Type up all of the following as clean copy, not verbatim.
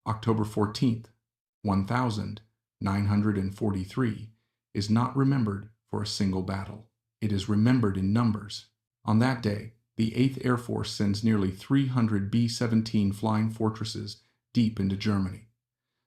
October 14th, 1943, is not remembered for a single battle. It is remembered in numbers. On that day, the 8th Air Force sends nearly 300 B-17 flying fortresses deep into Germany.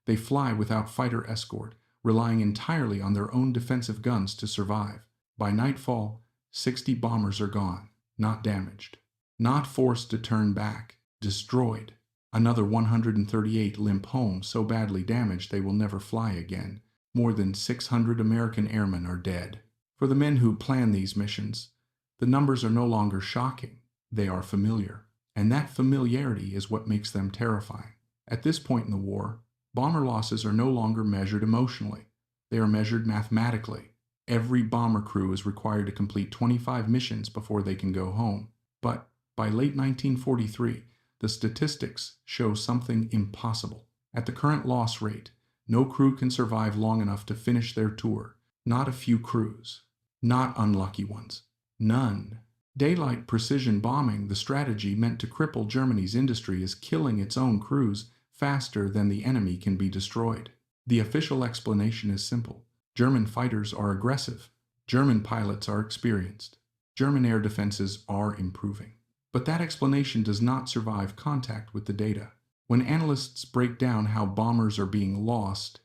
They fly without fighter escort, relying entirely on their own defensive guns to survive. By nightfall, 60 bombers are gone, not damaged, not forced to turn back, destroyed. Another 138 limp home so badly damaged they will never fly again. More than 600 American airmen are dead. For the men who plan these missions, the numbers are no longer shocking. They are familiar, and that familiarity is what makes them terrifying. At this point in the war, bomber losses are no longer measured emotionally. They are measured mathematically. Every bomber crew is required to complete 25 missions before they can go home. But by late 1943, the statistics show something impossible. At the current loss rate, no crew can survive long enough to finish their tour. Not a few crews. Not unlucky ones. None. Daylight precision bombing, the strategy meant to cripple Germany's industry, is killing its own crews faster than the enemy can be destroyed. The official explanation is simple. German fighters are aggressive. German pilots are experienced. German air defenses are improving. But that explanation does not survive contact with the data. When analysts break down how bombers are being lost,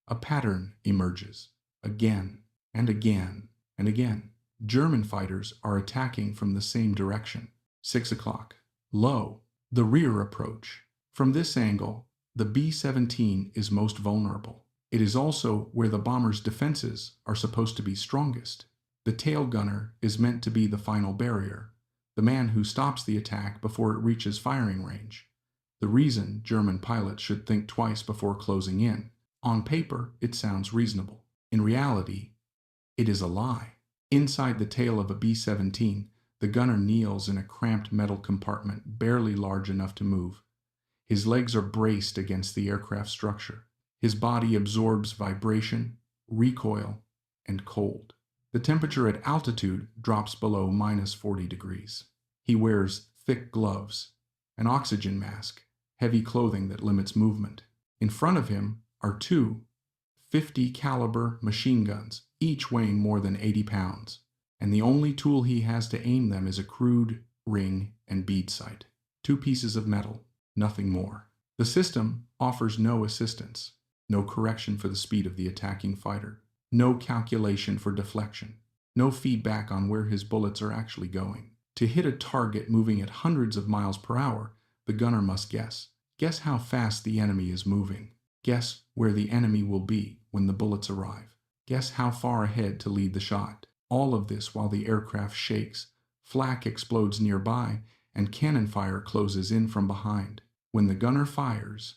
a pattern emerges. Again and again and again. German fighters are attacking from the same direction. 6 o'clock. Low. The rear approach. From this angle, the B-17 is most vulnerable. It is also where the bomber's defenses are supposed to be strongest. The tail gunner is meant to be the final barrier, the man who stops the attack before it reaches firing range. The reason German pilots should think twice before closing in. On paper, it sounds reasonable. In reality, it is a lie. Inside the tail of a B-17, the gunner kneels in a cramped metal compartment barely large enough to move. His legs are braced against the aircraft structure. His body absorbs vibration, recoil, and cold. The temperature at altitude drops below -40 degrees. He wears thick gloves, an oxygen mask, heavy clothing that limits movement. In front of him are two 50 caliber machine guns, each weighing more than 80 pounds, and the only tool he has to aim them is a crude ring and bead sight. 2 pieces of metal, nothing more. The system offers no assistance, no correction for the speed of the attacking fighter, no calculation for deflection, no feedback on where his bullets are actually going. To hit a target moving at hundreds of miles per hour, the gunner must guess. Guess how fast the enemy is moving. Guess where the enemy will be when the bullets arrive. Guess how far ahead to lead the shot. All of this while the aircraft shakes, flak explodes nearby, and cannon fire closes in from behind. When the gunner fires,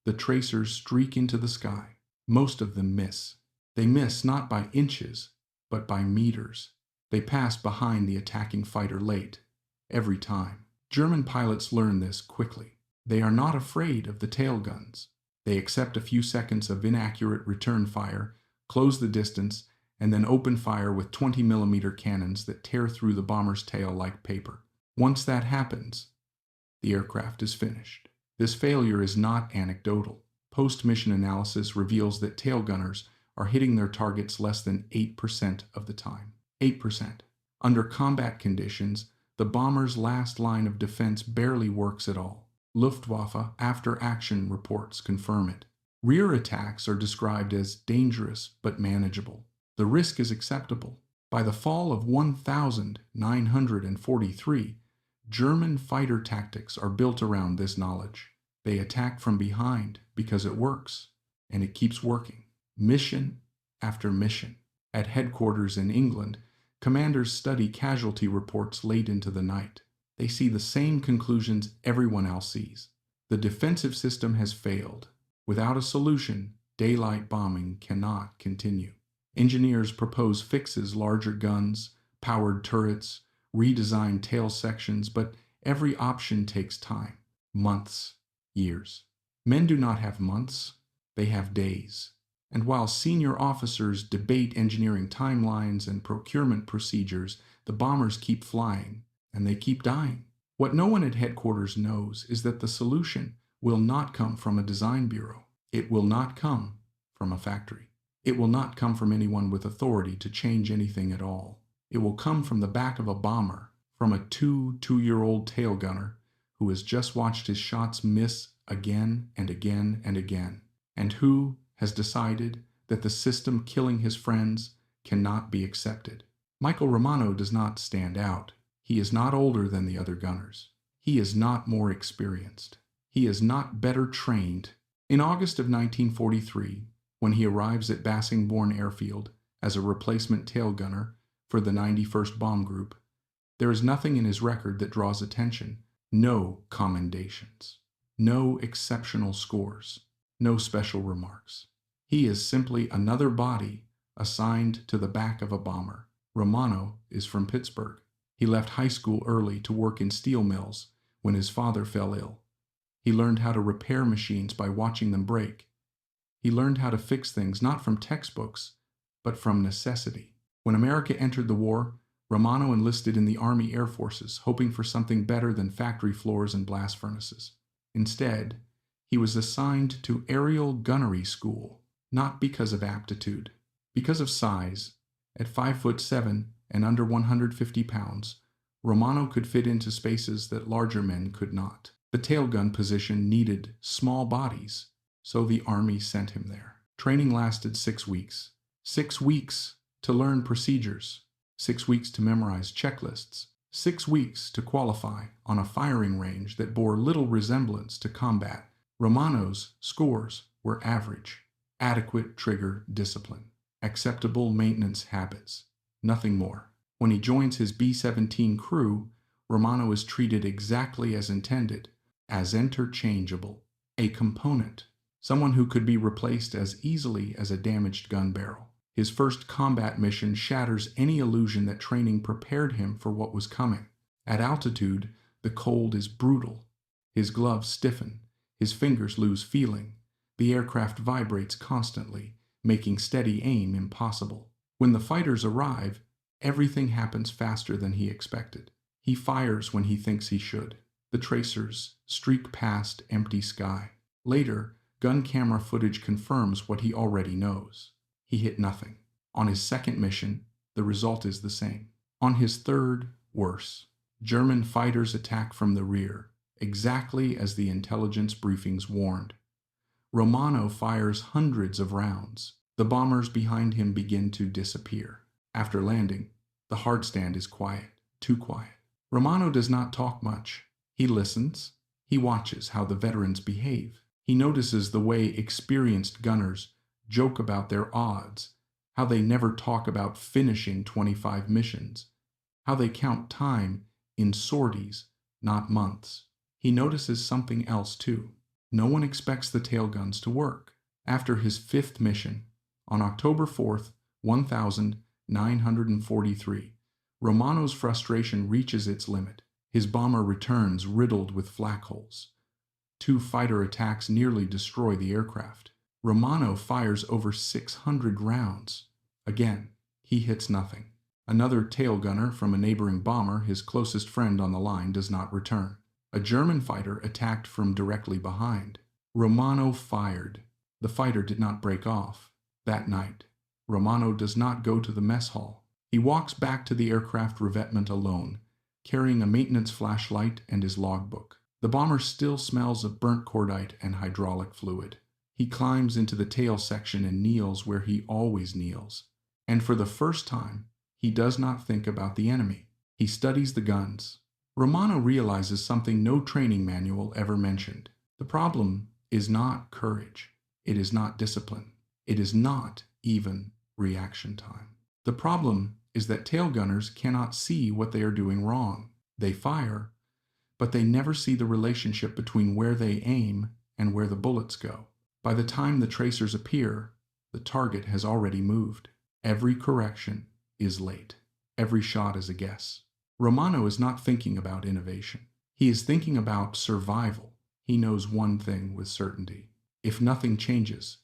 the tracers streak into the sky. Most of them miss. They miss not by inches, but by meters. They pass behind the attacking fighter late, every time. German pilots learn this quickly. They are not afraid of the tail guns. They accept a few seconds of inaccurate return fire, close the distance, and then open fire with 20mm cannons that tear through the bomber's tail like paper. Once that happens, the aircraft is finished. This failure is not anecdotal. Post-mission analysis reveals that tail gunners are hitting their targets less than 8% of the time. 8%. Under combat conditions, the bomber's last line of defense barely works at all. Luftwaffe after-action reports confirm it. Rear attacks are described as dangerous but manageable. The risk is acceptable. By the fall of 1943, German fighter tactics are built around this knowledge. They attack from behind because it works, and it keeps working. Mission after mission. At headquarters in England, commanders study casualty reports late into the night. They see the same conclusions everyone else sees. The defensive system has failed. Without a solution, daylight bombing cannot continue. Engineers propose fixes: larger guns, powered turrets, redesigned tail sections, but every option takes time. Months, years. Men do not have months, they have days. And while senior officers debate engineering timelines and procurement procedures, the bombers keep flying, and they keep dying. What no one at headquarters knows is that the solution will not come from a design bureau. It will not come from a factory. It will not come from anyone with authority to change anything at all. It will come from the back of a bomber, from a two-year-old tail gunner who has just watched his shots miss again and again and again, and who has decided that the system killing his friends cannot be accepted. Michael Romano does not stand out. He is not older than the other gunners. He is not more experienced. He is not better trained. In August of 1943, when he arrives at Bassingbourn Airfield as a replacement tail gunner for the 91st Bomb Group, there is nothing in his record that draws attention. No commendations. No exceptional scores. No special remarks. He is simply another body assigned to the back of a bomber. Romano is from Pittsburgh. He left high school early to work in steel mills when his father fell ill. He learned how to repair machines by watching them break. He learned how to fix things not from textbooks, but from necessity. When America entered the war, Romano enlisted in the Army Air Forces, hoping for something better than factory floors and blast furnaces. Instead, he was assigned to aerial gunnery school, not because of aptitude, because of size. At 5'7" and under 150 pounds, Romano could fit into spaces that larger men could not. The tailgun position needed small bodies, so the Army sent him there. Training lasted 6 weeks. 6 weeks to learn procedures. 6 weeks to memorize checklists. 6 weeks to qualify on a firing range that bore little resemblance to combat. Romano's scores were average. Adequate trigger discipline. Acceptable maintenance habits. Nothing more. When he joins his B-17 crew, Romano is treated exactly as intended, as interchangeable, a component, someone who could be replaced as easily as a damaged gun barrel. His first combat mission shatters any illusion that training prepared him for what was coming. At altitude, the cold is brutal. His gloves stiffen. His fingers lose feeling. The aircraft vibrates constantly, making steady aim impossible. When the fighters arrive, everything happens faster than he expected. He fires when he thinks he should. The tracers streak past empty sky. Later, gun camera footage confirms what he already knows. He hit nothing. On his second mission, the result is the same. On his third, worse. German fighters attack from the rear, exactly as the intelligence briefings warned. Romano fires hundreds of rounds. The bombers behind him begin to disappear. After landing, the hardstand is quiet, too quiet. Romano does not talk much. He listens. He watches how the veterans behave. He notices the way experienced gunners joke about their odds, how they never talk about finishing 25 missions, how they count time in sorties, not months. He notices something else too. No one expects the tailguns to work. After his fifth mission, on October 4th, 1943, Romano's frustration reaches its limit. His bomber returns riddled with flak holes. 2 fighter attacks nearly destroy the aircraft. Romano fires over 600 rounds. Again, he hits nothing. Another tail gunner from a neighboring bomber, his closest friend on the line, does not return. A German fighter attacked from directly behind. Romano fired. The fighter did not break off. That night, Romano does not go to the mess hall. He walks back to the aircraft revetment alone, carrying a maintenance flashlight and his logbook. The bomber still smells of burnt cordite and hydraulic fluid. He climbs into the tail section and kneels where he always kneels. And for the first time, he does not think about the enemy. He studies the guns. Romano realizes something no training manual ever mentioned. The problem is not courage. It is not discipline. It is not even reaction time. The problem is that tail gunners cannot see what they are doing wrong. They fire, but they never see the relationship between where they aim and where the bullets go. By the time the tracers appear, the target has already moved. Every correction is late. Every shot is a guess. Romano is not thinking about innovation. He is thinking about survival. He knows one thing with certainty. If nothing changes,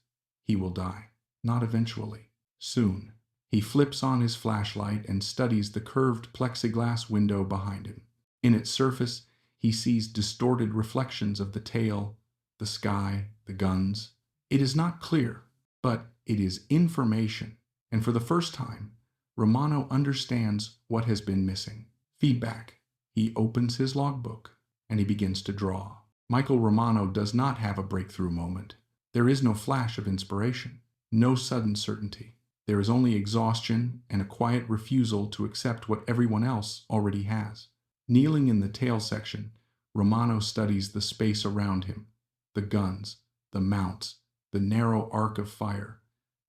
he will die. Not eventually. Soon. He flips on his flashlight and studies the curved plexiglass window behind him. In its surface, he sees distorted reflections of the tail, the sky, the guns. It is not clear, but it is information. And for the first time, Romano understands what has been missing. Feedback. He opens his logbook, and he begins to draw. Michael Romano does not have a breakthrough moment. There is no flash of inspiration, no sudden certainty. There is only exhaustion and a quiet refusal to accept what everyone else already has. Kneeling in the tail section, Romano studies the space around him, the guns, the mounts, the narrow arc of fire,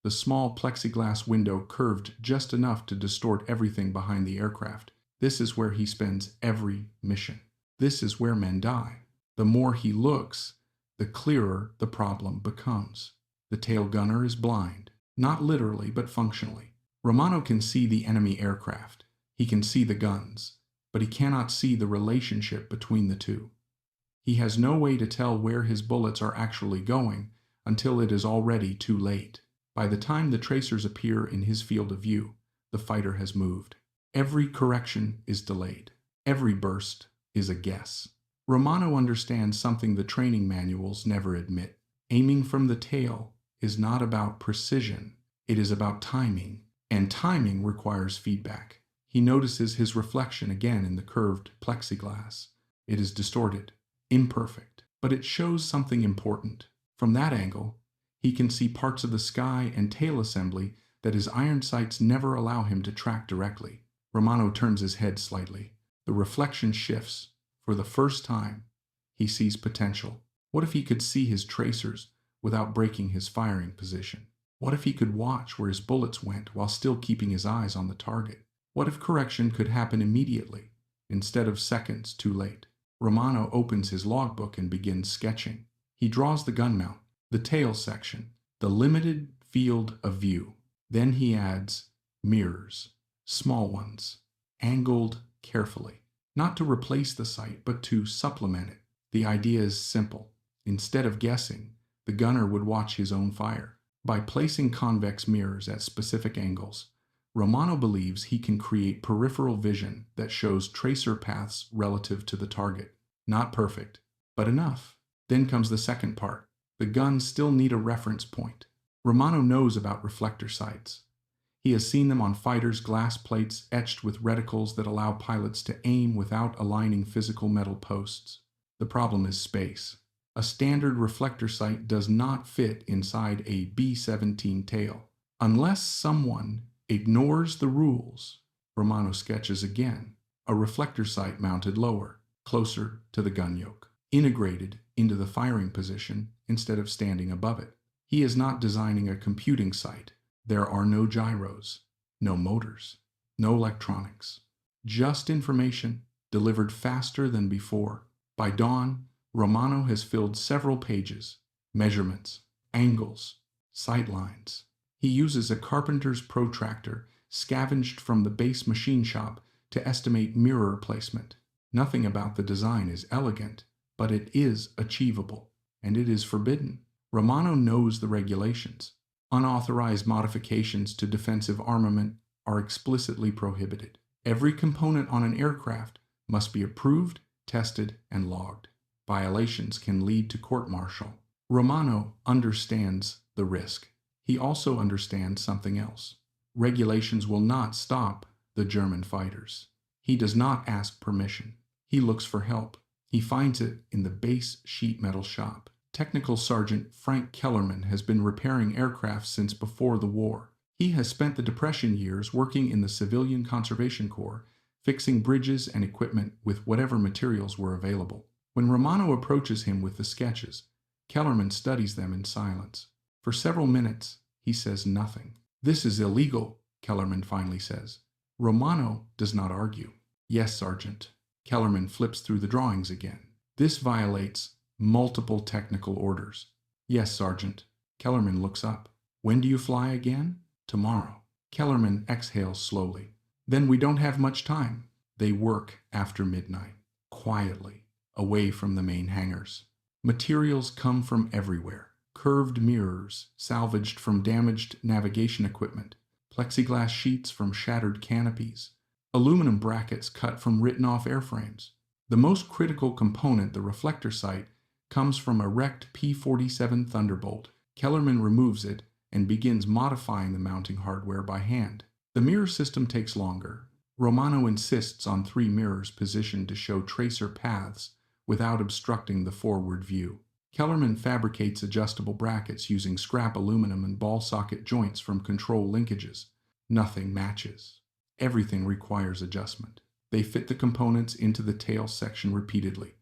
the small plexiglass window curved just enough to distort everything behind the aircraft. This is where he spends every mission. This is where men die. The more he looks, the clearer the problem becomes. The tail gunner is blind, not literally but functionally. Romano can see the enemy aircraft. He can see the guns, but he cannot see the relationship between the two. He has no way to tell where his bullets are actually going until it is already too late. By the time the tracers appear in his field of view, the fighter has moved. Every correction is delayed. Every burst is a guess. Romano understands something the training manuals never admit. Aiming from the tail is not about precision. It is about timing, and timing requires feedback. He notices his reflection again in the curved plexiglass. It is distorted, imperfect, but it shows something important. From that angle, he can see parts of the sky and tail assembly that his iron sights never allow him to track directly. Romano turns his head slightly. The reflection shifts. For the first time, he sees potential. What if he could see his tracers without breaking his firing position? What if he could watch where his bullets went while still keeping his eyes on the target? What if correction could happen immediately, instead of seconds too late? Romano opens his logbook and begins sketching. He draws the gun mount, the tail section, the limited field of view. Then he adds mirrors, small ones, angled carefully. Not to replace the sight, but to supplement it. The idea is simple. Instead of guessing, the gunner would watch his own fire. By placing convex mirrors at specific angles, Romano believes he can create peripheral vision that shows tracer paths relative to the target. Not perfect, but enough. Then comes the second part. The guns still need a reference point. Romano knows about reflector sights. He has seen them on fighters' glass plates etched with reticles that allow pilots to aim without aligning physical metal posts. The problem is space. A standard reflector sight does not fit inside a B-17 tail. Unless someone ignores the rules, Romano sketches again. A reflector sight mounted lower, closer to the gun yoke, integrated into the firing position instead of standing above it. He is not designing a computing sight. There are no gyros, no motors, no electronics. Just information delivered faster than before. By dawn, Romano has filled several pages, measurements, angles, sight lines. He uses a carpenter's protractor scavenged from the base machine shop to estimate mirror placement. Nothing about the design is elegant, but it is achievable, and it is forbidden. Romano knows the regulations. Unauthorized modifications to defensive armament are explicitly prohibited. Every component on an aircraft must be approved, tested, and logged. Violations can lead to court-martial. Romano understands the risk. He also understands something else. Regulations will not stop the German fighters. He does not ask permission. He looks for help. He finds it in the base sheet metal shop. Technical Sergeant Frank Kellerman has been repairing aircraft since before the war. He has spent the Depression years working in the Civilian Conservation Corps, fixing bridges and equipment with whatever materials were available. When Romano approaches him with the sketches, Kellerman studies them in silence. For several minutes, he says nothing. "This is illegal," Kellerman finally says. Romano does not argue. "Yes, Sergeant." Kellerman flips through the drawings again. "This violates multiple technical orders." "Yes, Sergeant." Kellerman looks up. "When do you fly again?" "Tomorrow." Kellerman exhales slowly. "Then we don't have much time." They work after midnight, quietly, away from the main hangars. Materials come from everywhere. Curved mirrors salvaged from damaged navigation equipment, plexiglass sheets from shattered canopies, aluminum brackets cut from written-off airframes. The most critical component, the reflector sight, comes from a wrecked P-47 Thunderbolt. Kellerman removes it and begins modifying the mounting hardware by hand. The mirror system takes longer. Romano insists on 3 mirrors positioned to show tracer paths without obstructing the forward view. Kellerman fabricates adjustable brackets using scrap aluminum and ball socket joints from control linkages. Nothing matches. Everything requires adjustment. They fit the components into the tail section repeatedly,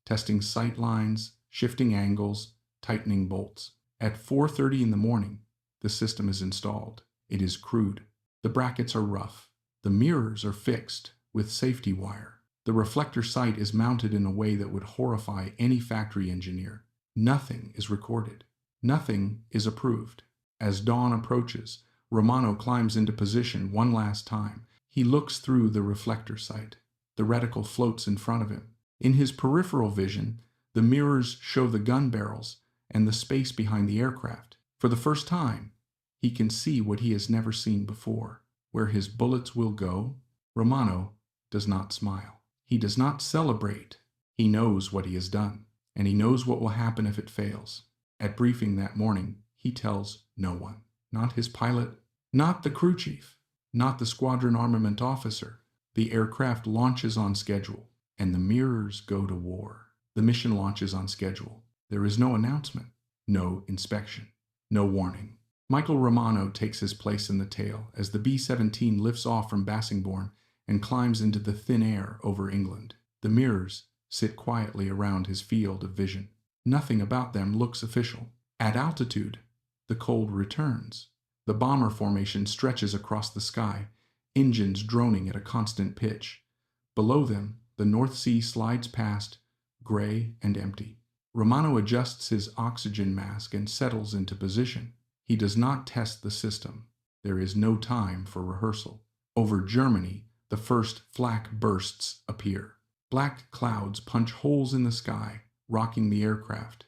testing sight lines, shifting angles, tightening bolts. At 4:30 in the morning, the system is installed. It is crude. The brackets are rough. The mirrors are fixed with safety wire. The reflector sight is mounted in a way that would horrify any factory engineer. Nothing is recorded. Nothing is approved. As dawn approaches, Romano climbs into position one last time. He looks through the reflector sight. The reticle floats in front of him. In his peripheral vision, the mirrors show the gun barrels and the space behind the aircraft. For the first time, he can see what he has never seen before. Where his bullets will go, Romano does not smile. He does not celebrate. He knows what he has done, and he knows what will happen if it fails. At briefing that morning, he tells no one. Not his pilot, not the crew chief, not the squadron armament officer. The aircraft launches on schedule, and the mirrors go to war. The mission launches on schedule. There is no announcement, no inspection, no warning. Michael Romano takes his place in the tail as the B-17 lifts off from Bassingbourn and climbs into the thin air over England. The mirrors sit quietly around his field of vision. Nothing about them looks official. At altitude, the cold returns. The bomber formation stretches across the sky, engines droning at a constant pitch. Below them, the North Sea slides past, gray and empty. Romano adjusts his oxygen mask and settles into position. He does not test the system. There is no time for rehearsal. Over Germany, the first flak bursts appear. Black clouds punch holes in the sky, rocking the aircraft.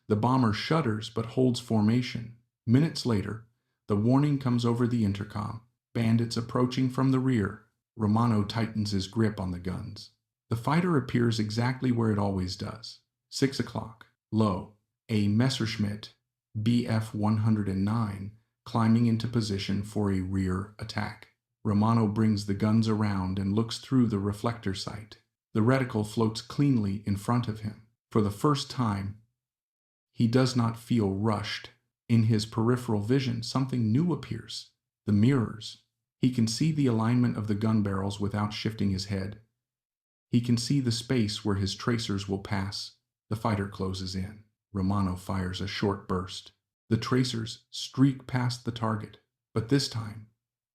The bomber shudders but holds formation. Minutes later, the warning comes over the intercom. Bandits approaching from the rear. Romano tightens his grip on the guns. The fighter appears exactly where it always does. 6 o'clock. Low. A Messerschmitt Bf 109 climbing into position for a rear attack. Romano brings the guns around and looks through the reflector sight. The reticle floats cleanly in front of him. For the first time, he does not feel rushed. In his peripheral vision, something new appears. The mirrors. He can see the alignment of the gun barrels without shifting his head. He can see the space where his tracers will pass. The fighter closes in. Romano fires a short burst. The tracers streak past the target. But this time,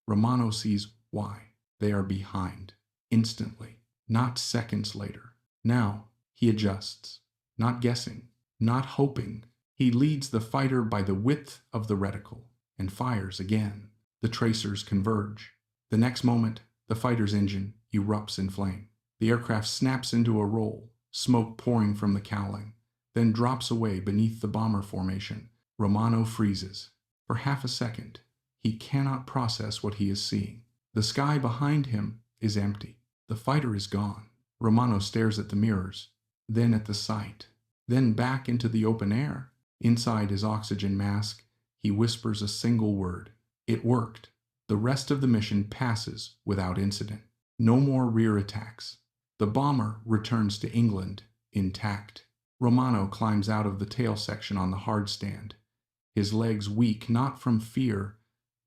Romano sees why. They are behind. Instantly. Not seconds later. Now, he adjusts. Not guessing. Not hoping. He leads the fighter by the width of the reticle and fires again. The tracers converge. The next moment, the fighter's engine erupts in flame. The aircraft snaps into a roll, smoke pouring from the cowling, then drops away beneath the bomber formation. Romano freezes. For half a second, he cannot process what he is seeing. The sky behind him is empty. The fighter is gone. Romano stares at the mirrors, then at the sight, then back into the open air. Inside his oxygen mask, he whispers a single word. It worked. The rest of the mission passes without incident. No more rear attacks. The bomber returns to England intact. Romano climbs out of the tail section on the hard stand, his legs weak not from fear,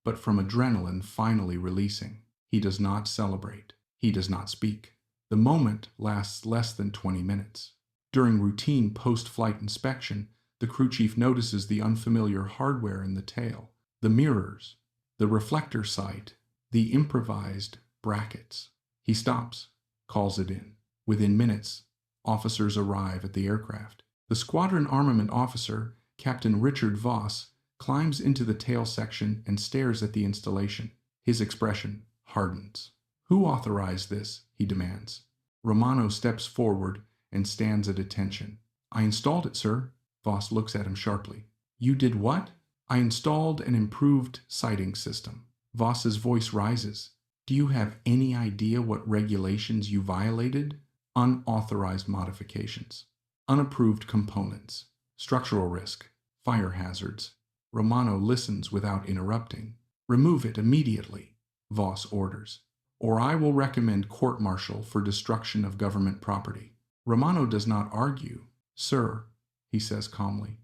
but from adrenaline finally releasing. He does not celebrate. He does not speak. The moment lasts less than 20 minutes. During routine post-flight inspection, the crew chief notices the unfamiliar hardware in the tail, the mirrors, the reflector sight, the improvised brackets. He stops, calls it in. Within minutes, officers arrive at the aircraft. The squadron armament officer, Captain Richard Voss, climbs into the tail section and stares at the installation. His expression hardens. "Who authorized this?" he demands. Romano steps forward and stands at attention. "I installed it, sir." Voss looks at him sharply. "You did what?" "I installed an improved sighting system." Voss's voice rises. "Do you have any idea what regulations you violated?" "Unauthorized modifications." Unapproved components. Structural risk. Fire hazards. Romano listens without interrupting. Remove it immediately, Voss orders, or I will recommend court-martial for destruction of government property. Romano does not argue. Sir, he says calmly,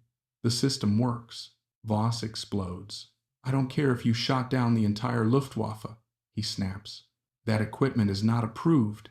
the system works. Voss explodes. I don't care if you shot down the entire Luftwaffe, he snaps. That equipment is not approved.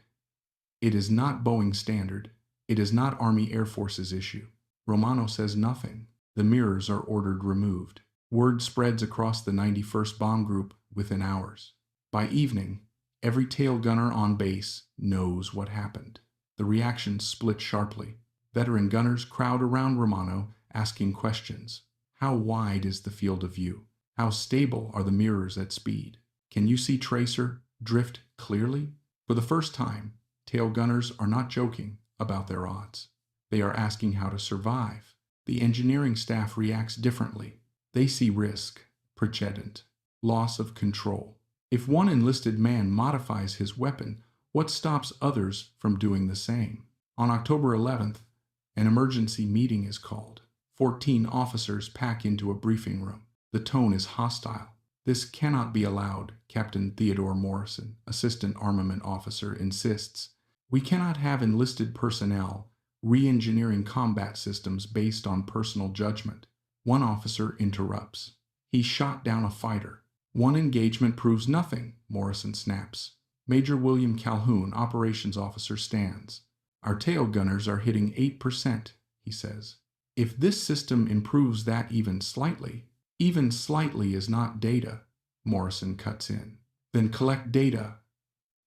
It is not Boeing standard. It is not Army Air Force's issue. Romano says nothing. The mirrors are ordered removed. Word spreads across the 91st Bomb Group within hours. By evening, every tail gunner on base knows what happened. The reactions split sharply. Veteran gunners crowd around Romano, asking questions. How wide is the field of view? How stable are the mirrors at speed? Can you see tracer drift clearly? For the first time, tail gunners are not joking about their odds. They are asking how to survive. The engineering staff reacts differently. They see risk, precedent, loss of control. If one enlisted man modifies his weapon, what stops others from doing the same? On October 11th, an emergency meeting is called. 14 officers pack into a briefing room. The tone is hostile. This cannot be allowed, Captain Theodore Morrison, Assistant Armament Officer, insists. We cannot have enlisted personnel re-engineering combat systems based on personal judgment. One officer interrupts. He shot down a fighter. One engagement proves nothing, Morrison snaps. Major William Calhoun, Operations Officer, stands. Our tail gunners are hitting 8%, he says. If this system improves that even slightly is not data, Morrison cuts in. Then collect data,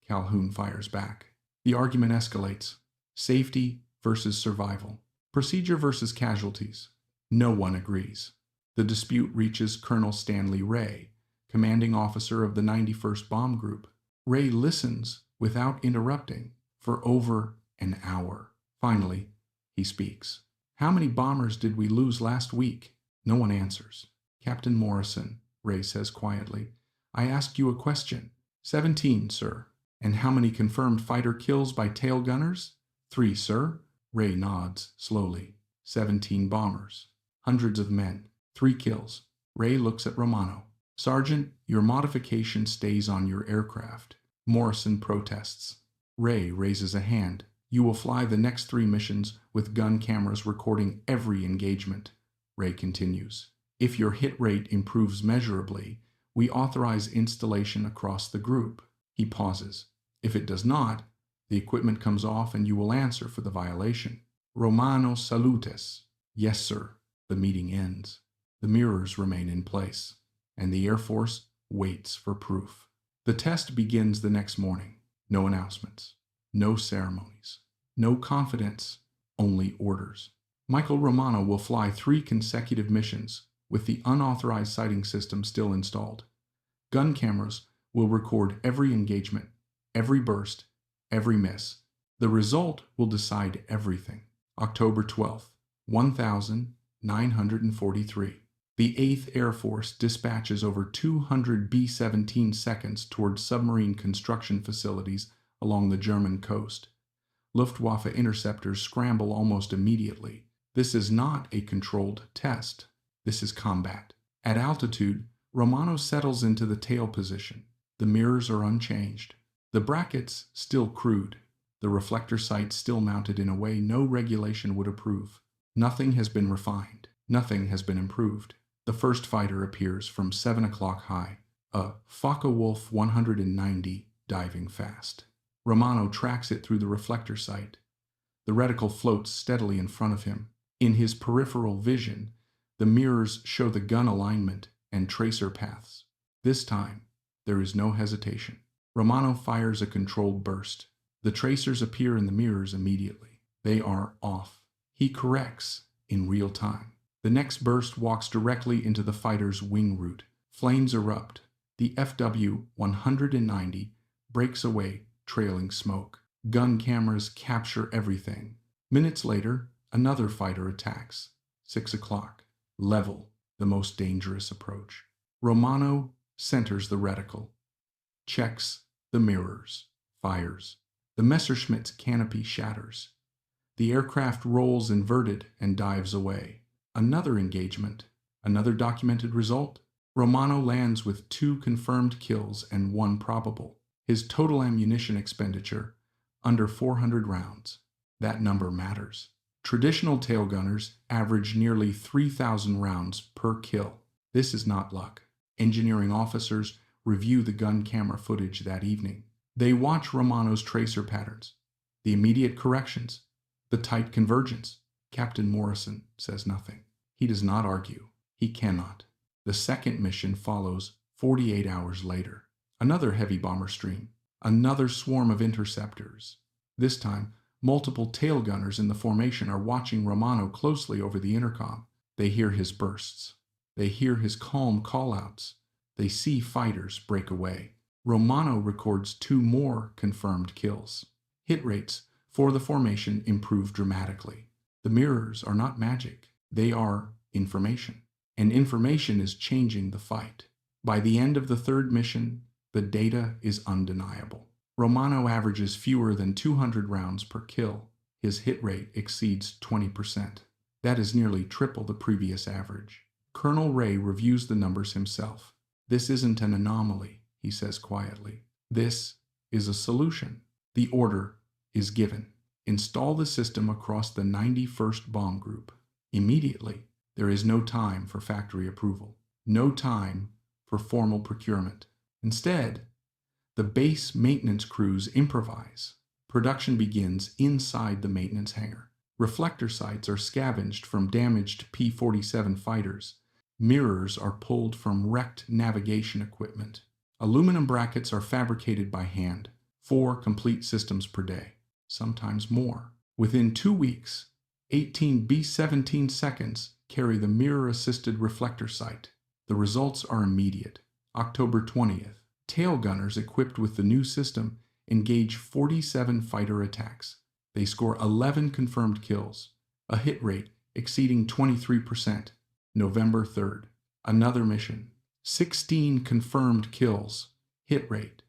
Calhoun fires back. The argument escalates. Safety versus survival. Procedure versus casualties. No one agrees. The dispute reaches Colonel Stanley Ray, commanding officer of the 91st Bomb Group. Ray listens without interrupting for over an hour. Finally, he speaks. How many bombers did we lose last week? No one answers. Captain Morrison, Ray says quietly, I asked you a question. 17, sir. And how many confirmed fighter kills by tail gunners? 3, sir. Ray nods slowly. 17 bombers. Hundreds of men. 3 kills. Ray looks at Romano. Sergeant, your modification stays on your aircraft. Morrison protests. Ray raises a hand. You will fly the next 3 missions with gun cameras recording every engagement. Ray continues. If your hit rate improves measurably, we authorize installation across the group. He pauses. If it does not, the equipment comes off and you will answer for the violation. Romano salutes. Yes, sir. The meeting ends. The mirrors remain in place, and the Air Force waits for proof. The test begins the next morning. No announcements, no ceremonies, no confidence, only orders. Michael Romano will fly 3 consecutive missions with the unauthorized sighting system still installed. Gun cameras will record every engagement, every burst, every miss. The result will decide everything. October 12th, 1943. The 8th Air Force dispatches over 200 B-17 seconds towards submarine construction facilities along the German coast. Luftwaffe interceptors scramble almost immediately. This is not a controlled test. This is combat. At altitude, Romano settles into the tail position. The mirrors are unchanged. The brackets still crude. The reflector sights still mounted in a way no regulation would approve. Nothing has been refined. Nothing has been improved. The first fighter appears from 7 o'clock high, a Focke-Wulf 190 diving fast. Romano tracks it through the reflector sight. The reticle floats steadily in front of him. In his peripheral vision, the mirrors show the gun alignment and tracer paths. This time, there is no hesitation. Romano fires a controlled burst. The tracers appear in the mirrors immediately. They are off. He corrects in real time. The next burst walks directly into the fighter's wing root. Flames erupt. The FW-190 breaks away, trailing smoke. Gun cameras capture everything. Minutes later, another fighter attacks. 6 o'clock. Level, the most dangerous approach. Romano centers the reticle. Checks the mirrors. Fires. The Messerschmitt's canopy shatters. The aircraft rolls inverted and dives away. Another engagement. Another documented result. Romano lands with 2 confirmed kills and 1 probable. His total ammunition expenditure, under 400 rounds. That number matters. Traditional tail gunners average nearly 3,000 rounds per kill. This is not luck. Engineering officers review the gun camera footage that evening. They watch Romano's tracer patterns, the immediate corrections, the tight convergence. Captain Morrison says nothing. He does not argue. He cannot. The second mission follows 48 hours later. Another heavy bomber stream. Another swarm of interceptors. This time, multiple tail gunners in the formation are watching Romano closely over the intercom. They hear his bursts. They hear his calm callouts. They see fighters break away. Romano records 2 more confirmed kills. Hit rates for the formation improve dramatically. The mirrors are not magic. They are information. And information is changing the fight. By the end of the third mission, the data is undeniable. Romano averages fewer than 200 rounds per kill. His hit rate exceeds 20%. That is nearly triple the previous average. Colonel Ray reviews the numbers himself. This isn't an anomaly, he says quietly. This is a solution. The order is given. Install the system across the 91st Bomb Group. Immediately. There is no time for factory approval. No time for formal procurement. Instead, the base maintenance crews improvise. Production begins inside the maintenance hangar. Reflector sights are scavenged from damaged P-47 fighters. Mirrors are pulled from wrecked navigation equipment. Aluminum brackets are fabricated by hand. 4 complete systems per day, sometimes more. Within 2 weeks, 18 B-17 seconds carry the mirror-assisted reflector sight. The results are immediate. October 20th. Tail gunners equipped with the new system engage 47 fighter attacks. They score 11 confirmed kills, a hit rate exceeding 23%. November 3rd. Another mission. 16 confirmed kills, hit rate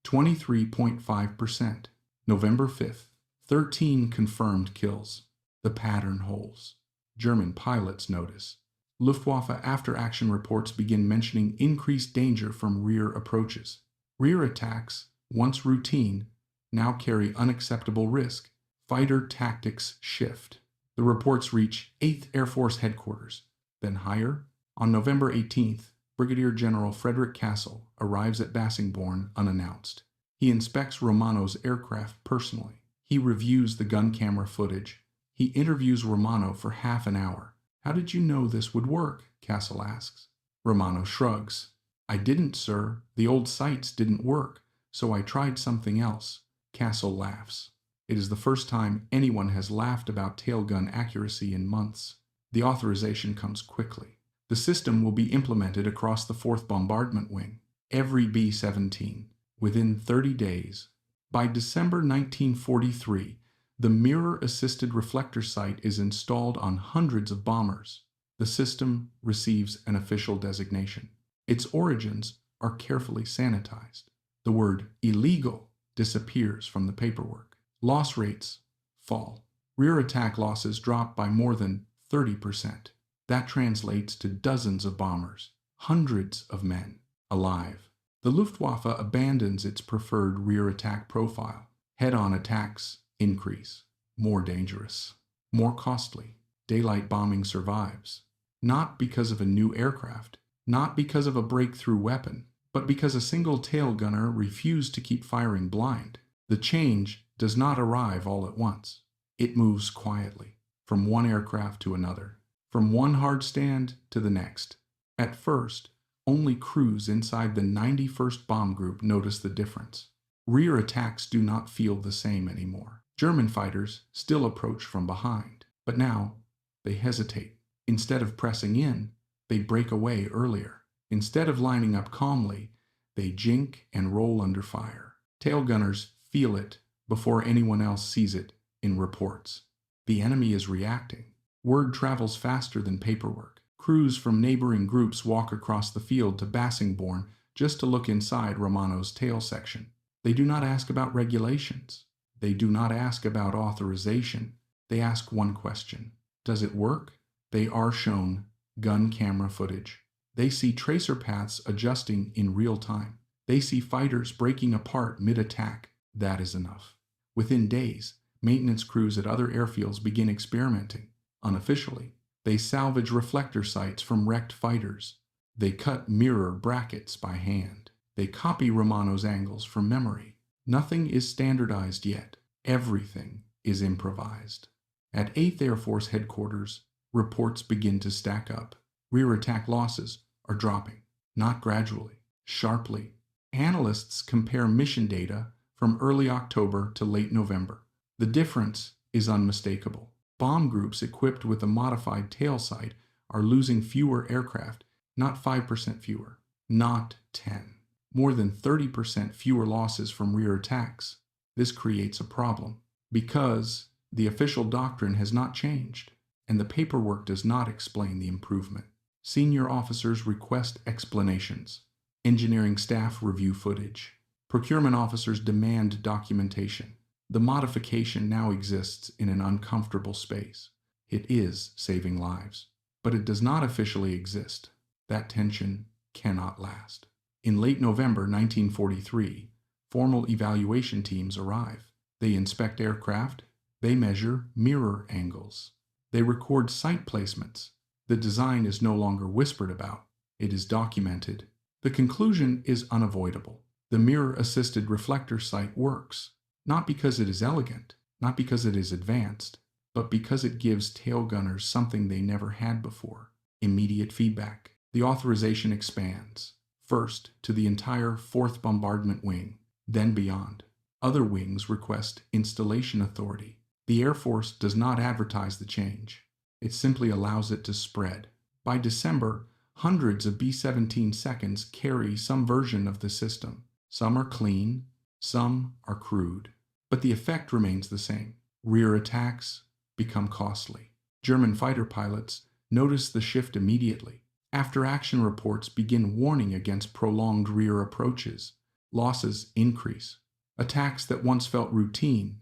23.5%. November 5th. 13 confirmed kills. The pattern holds. German pilots notice. Luftwaffe after-action reports begin mentioning increased danger from rear approaches. Rear attacks, once routine, now carry unacceptable risk. Fighter tactics shift. The reports reach 8th Air Force headquarters. Then higher, on November 18th, Brigadier General Frederick Castle arrives at Bassingbourn unannounced. He inspects Romano's aircraft personally. He reviews the gun camera footage. He interviews Romano for half an hour. "How did you know this would work?" Castle asks. Romano shrugs. "I didn't, sir. The old sights didn't work, so I tried something else." Castle laughs. It is the first time anyone has laughed about tailgun accuracy in months. The authorization comes quickly. The system will be implemented across the 4th Bombardment Wing, every B-17, within 30 days. By December 1943, the mirror-assisted reflector sight is installed on hundreds of bombers. The system receives an official designation. Its origins are carefully sanitized. The word illegal disappears from the paperwork. Loss rates fall. Rear attack losses drop by more than 30%. That translates to dozens of bombers, hundreds of men, alive. The Luftwaffe abandons its preferred rear attack profile. Head-on attacks increase. More dangerous. More costly. Daylight bombing survives. Not because of a new aircraft, not because of a breakthrough weapon, but because a single tail gunner refused to keep firing blind. The change does not arrive all at once. It moves quietly, from one aircraft to another, from one hard stand to the next. At first, only crews inside the 91st Bomb Group notice the difference. Rear attacks do not feel the same anymore. German fighters still approach from behind, but now they hesitate. Instead of pressing in, they break away earlier. Instead of lining up calmly, they jink and roll under fire. Tail gunners feel it before anyone else sees it in reports. The enemy is reacting. Word travels faster than paperwork. Crews from neighboring groups walk across the field to Bassingbourn just to look inside Romano's tail section. They do not ask about regulations. They do not ask about authorization. They ask one question. Does it work? They are shown gun camera footage. They see tracer paths adjusting in real time. They see fighters breaking apart mid-attack. That is enough. Within days, maintenance crews at other airfields begin experimenting. Unofficially, they salvage reflector sights from wrecked fighters. They cut mirror brackets by hand. They copy Romano's angles from memory. Nothing is standardized yet. Everything is improvised. At 8th Air Force Headquarters, reports begin to stack up. Rear attack losses are dropping, not gradually, sharply. Analysts compare mission data from early October to late November. The difference is unmistakable. Bomb groups equipped with a modified tail sight are losing fewer aircraft, not 5% fewer, not 10. More than 30% fewer losses from rear attacks. This creates a problem because the official doctrine has not changed, and the paperwork does not explain the improvement. Senior officers request explanations. Engineering staff review footage. Procurement officers demand documentation. The modification now exists in an uncomfortable space. It is saving lives, but it does not officially exist. That tension cannot last. In late November 1943, formal evaluation teams arrive. They inspect aircraft. They measure mirror angles. They record sight placements. The design is no longer whispered about. It is documented. The conclusion is unavoidable. The mirror-assisted reflector sight works, not because it is elegant, not because it is advanced, but because it gives tail gunners something they never had before: immediate feedback. The authorization expands, first to the entire 4th Bombardment Wing, then beyond. Other wings request installation authority. The Air Force does not advertise the change. It simply allows it to spread. By December, hundreds of B-17 seconds carry some version of the system. Some are clean, some are crude, but the effect remains the same. Rear attacks become costly. German fighter pilots notice the shift immediately. After-action reports begin warning against prolonged rear approaches. Losses increase. Attacks that once felt routine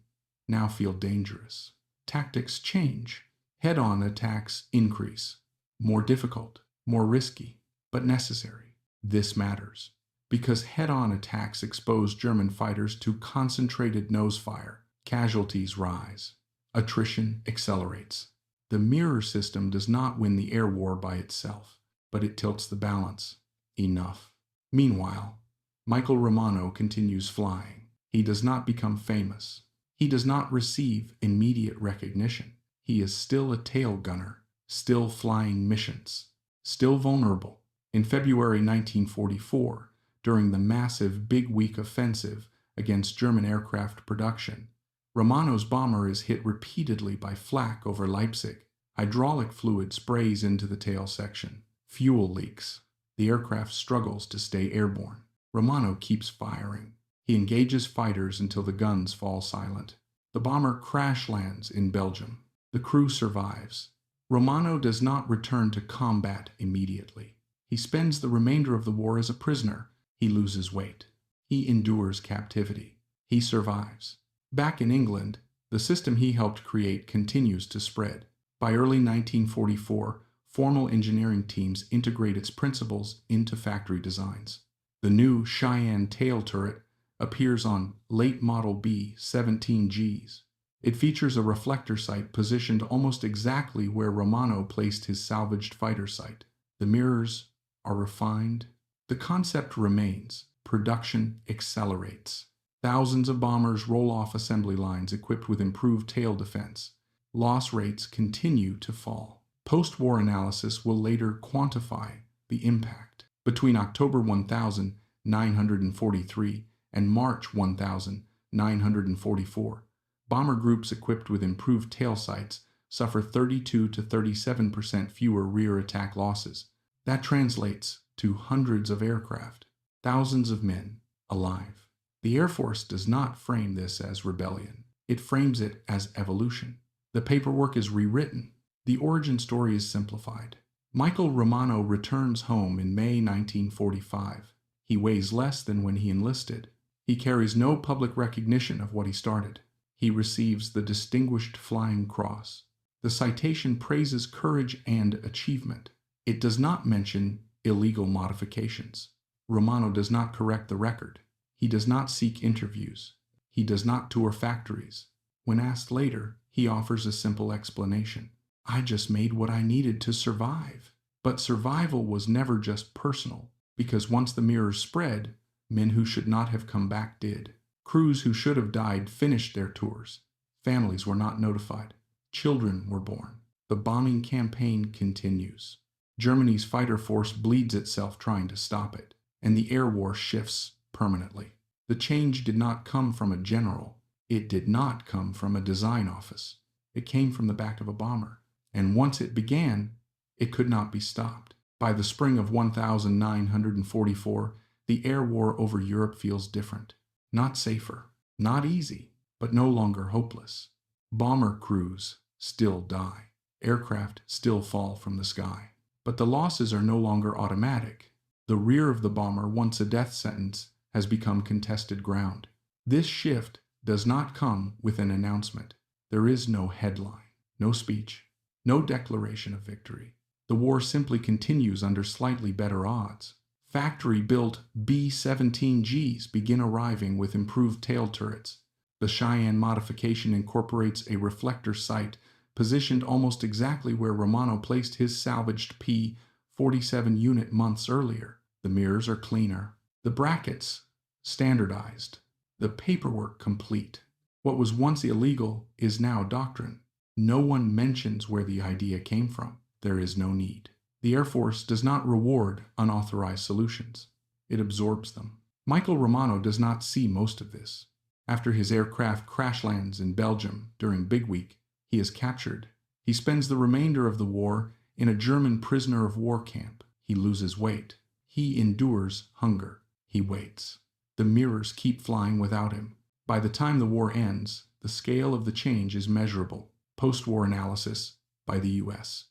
now feel dangerous. Tactics change. Head-on attacks increase. More difficult, more risky, but necessary. This matters because head-on attacks expose German fighters to concentrated nose fire. Casualties rise. Attrition accelerates. The mirror system does not win the air war by itself, but it tilts the balance. Enough. Meanwhile, Michael Romano continues flying. He does not become famous. He does not receive immediate recognition. He is still a tail gunner, still flying missions, still vulnerable. In February 1944, during the massive Big Week offensive against German aircraft production, Romano's bomber is hit repeatedly by flak over Leipzig. Hydraulic fluid sprays into the tail section. Fuel leaks. The aircraft struggles to stay airborne. Romano keeps firing. He engages fighters until the guns fall silent. The bomber crash lands in Belgium. The crew survives. Romano does not return to combat immediately. He spends the remainder of the war as a prisoner. He loses weight. He endures captivity. He survives. Back in England, the system he helped create continues to spread. By early 1944, formal engineering teams integrate its principles into factory designs. The new Cheyenne tail turret appears on late model B-17Gs. It features a reflector sight positioned almost exactly where Romano placed his salvaged fighter sight. The mirrors are refined. The concept remains. Production accelerates. Thousands of bombers roll off assembly lines equipped with improved tail defense. Loss rates continue to fall. Post-war analysis will later quantify the impact. Between October 1943 and March 1944, bomber groups equipped with improved tail sights suffer 32 to 37% fewer rear attack losses. That translates to hundreds of aircraft, thousands of men alive. The Air Force does not frame this as rebellion. It frames it as evolution. The paperwork is rewritten. The origin story is simplified. Michael Romano returns home in May 1945. He weighs less than when he enlisted. He carries no public recognition of what he started. He receives the Distinguished Flying Cross. The citation praises courage and achievement. It does not mention illegal modifications. Romano does not correct the record. He does not seek interviews. He does not tour factories. When asked later, he offers a simple explanation. I just made what I needed to survive. But survival was never just personal, because once the mirrors spread, men who should not have come back did. Crews who should have died finished their tours. Families were not notified. Children were born. The bombing campaign continues. Germany's fighter force bleeds itself trying to stop it, and the air war shifts permanently. The change did not come from a general. It did not come from a design office. It came from the back of a bomber. And once it began, it could not be stopped. By the spring of 1944, the air war over Europe feels different. Not safer, not easy, but no longer hopeless. Bomber crews still die. Aircraft still fall from the sky. But the losses are no longer automatic. The rear of the bomber, once a death sentence, has become contested ground. This shift does not come with an announcement. There is no headline, no speech, no declaration of victory. The war simply continues under slightly better odds. Factory-built B-17Gs begin arriving with improved tail turrets. The Cheyenne modification incorporates a reflector sight positioned almost exactly where Romano placed his salvaged P-47 unit months earlier. The mirrors are cleaner. The brackets standardized. The paperwork complete. What was once illegal is now doctrine. No one mentions where the idea came from. There is no need. The Air Force does not reward unauthorized solutions. It absorbs them. Michael Romano does not see most of this. After his aircraft crash lands in Belgium during Big Week, he is captured. He spends the remainder of the war in a German prisoner of war camp. He loses weight. He endures hunger. He waits. The mirrors keep flying without him. By the time the war ends, the scale of the change is measurable. Post-war analysis by the U.S.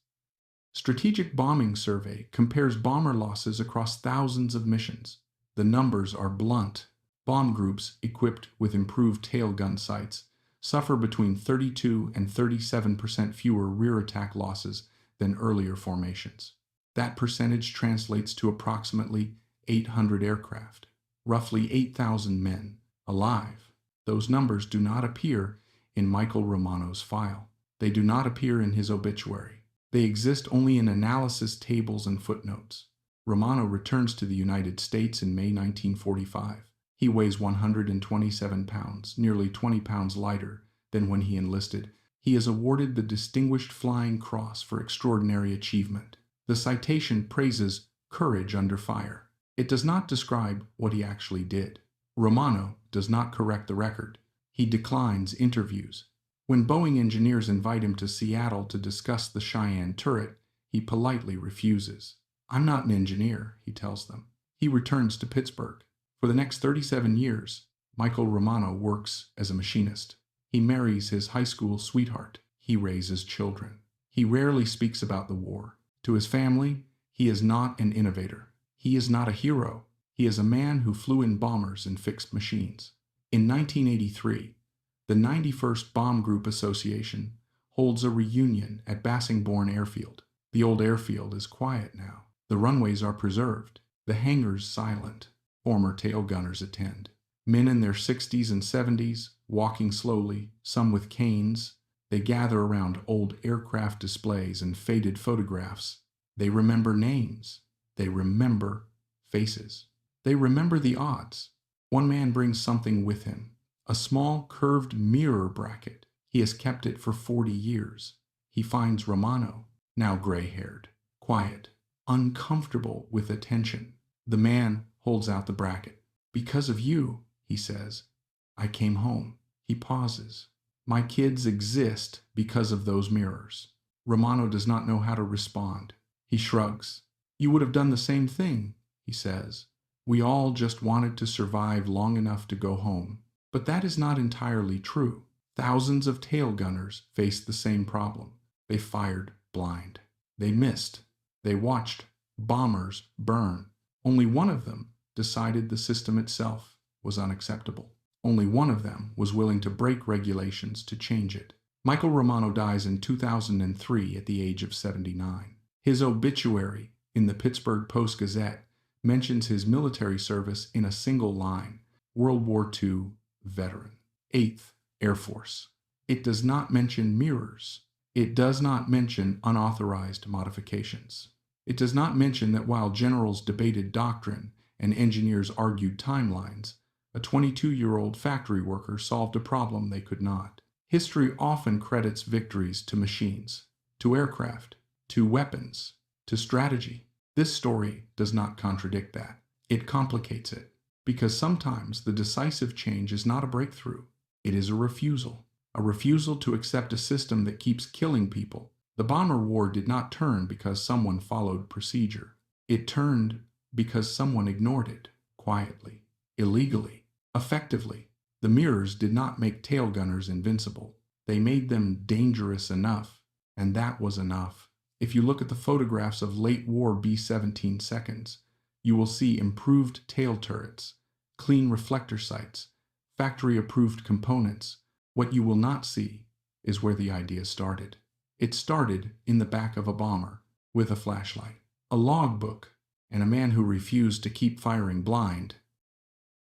Strategic Bombing Survey compares bomber losses across thousands of missions. The numbers are blunt. Bomb groups equipped with improved tail gun sights suffer between 32 and 37% fewer rear attack losses than earlier formations. That percentage translates to approximately 800 aircraft, roughly 8,000 men, alive. Those numbers do not appear in Michael Romano's file. They do not appear in his obituary. They exist only in analysis tables and footnotes. Romano returns to the United States in May 1945. He weighs 127 pounds, nearly 20 pounds lighter than when he enlisted. He is awarded the Distinguished Flying Cross for extraordinary achievement. The citation praises courage under fire. It does not describe what he actually did. Romano does not correct the record. He declines interviews. When Boeing engineers invite him to Seattle to discuss the Cheyenne turret, he politely refuses. I'm not an engineer, he tells them. He returns to Pittsburgh. For the next 37 years, Michael Romano works as a machinist. He marries his high school sweetheart. He raises children. He rarely speaks about the war. To his family, he is not an innovator. He is not a hero. He is a man who flew in bombers and fixed machines. In 1983, the 91st Bomb Group Association holds a reunion at Bassingbourn Airfield. The old airfield is quiet now. The runways are preserved. The hangars silent. Former tail gunners attend. Men in their 60s and 70s, walking slowly, some with canes. They gather around old aircraft displays and faded photographs. They remember names. They remember faces. They remember the odds. One man brings something with him. A small curved mirror bracket. He has kept it for 40 years. He finds Romano, now gray-haired, quiet, uncomfortable with attention. The man holds out the bracket. Because of you, he says, I came home. He pauses. My kids exist because of those mirrors. Romano does not know how to respond. He shrugs. You would have done the same thing, he says. We all just wanted to survive long enough to go home. But that is not entirely true. Thousands of tail gunners faced the same problem. They fired blind. They missed. They watched bombers burn. Only one of them decided the system itself was unacceptable. Only one of them was willing to break regulations to change it. Michael Romano dies in 2003 at the age of 79. His obituary in the Pittsburgh Post-Gazette mentions his military service in a single line: World War II veteran, 8th Air Force. It does not mention mirrors. It does not mention unauthorized modifications. It does not mention that while generals debated doctrine and engineers argued timelines, a 22-year-old factory worker solved a problem they could not. History often credits victories to machines, to aircraft, to weapons, to strategy. This story does not contradict that. It complicates it, because sometimes the decisive change is not a breakthrough. It is a refusal to accept a system that keeps killing people. The bomber war did not turn because someone followed procedure. It turned because someone ignored it, quietly, illegally, effectively. The mirrors did not make tail gunners invincible. They made them dangerous enough, and that was enough. If you look at the photographs of late war B-17 seconds, you will see improved tail turrets, clean reflector sights, factory-approved components. What you will not see is where the idea started. It started in the back of a bomber, with a flashlight, a logbook, and a man who refused to keep firing blind.